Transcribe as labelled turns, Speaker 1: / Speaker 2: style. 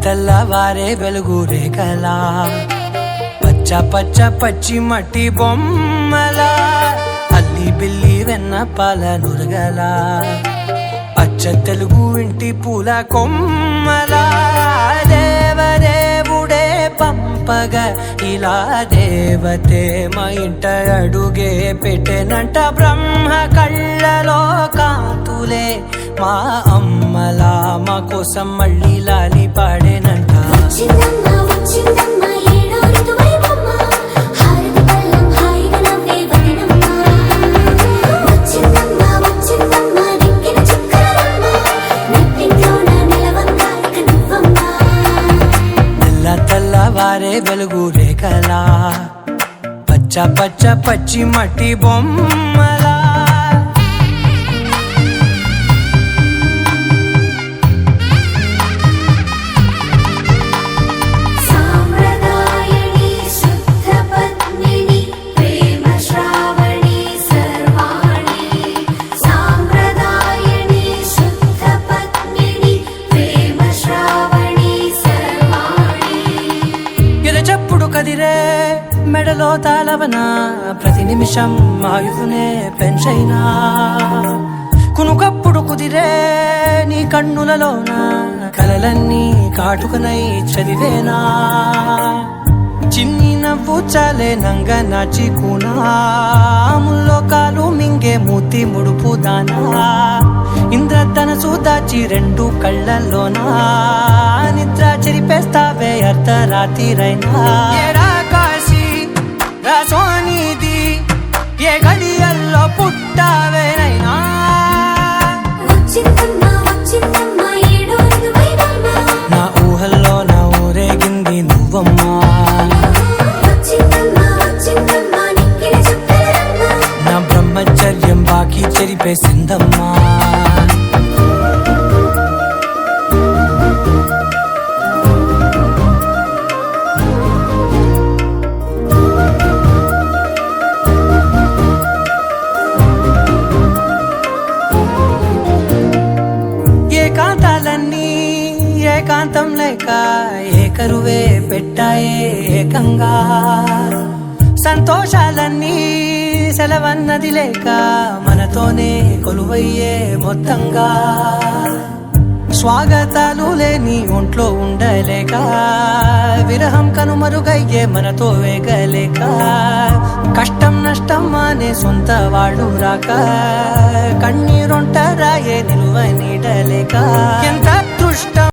Speaker 1: తెల్లవారే వెలుగు రేఖలా పచ్చ పచ్చ పచ్చి మట్టి బొమ్మలా అల్లి బిల్లి వెన్న పాల నురగలా అచ్చ తెలుగు ఇంటి పూల కొమ్మలా దేవదేవుడే పంపగా ఇలా దేవతే మా ఇంట అడుగే పెట్టెనంట బ్రహ్మ కళ్ళలో కాంతులే మా అమ్మలా మా కోసం మళ్ళీ లాలి పాడేనంట. తెల్లవారే వెలుగు రేఖలా పచ్చ పచ్చ పచ్చి మట్టి బొమ్మలా కదిరే మెడలో తాళవన ప్రతి నిమిషం ఆయువునే పెంచైనా కునుకప్పుడు కుదిరే నీ కన్నులలోన కలలన్నీ కాటుకనై చదివేనా చిన్ని నవ్వు చాలే నంగ నాచి ముల్లోకాలు మింగే మూతి ముడుపు దానా ఇంద్రధనసు దాచి రెండు కళ్ళల్లోనా నిద్ర చెరిపేస్తావే అర్ధరాత్రిరైనా కాశీ రాసోనిది ఏ గడియల్లో పుట్టావేనైనా నా ఊహల్లో నా ఊరేగింది నువ్వమ్మా నా బ్రహ్మచర్యం బాకీ చెరిపేసిందమ్మా ఏకాంతాలన్నీ ఏకాంతం లేక ఏకరువే పెట్టాయే ఏకంగా సంతోషాలన్నీ సెలవన్నది లేక మనతోనే కొలువయ్యే మొత్తంగా స్వాగతాలు లేని ఒంట్లో ఉండలేక విరహం కనుమరుగయ్యే మనతో వేగలేక కష్టం నష్టం అనే సొంత వాడు రాక కన్నీరొంటరాయే నిలువ నీడలేక ఎంత దృష్టం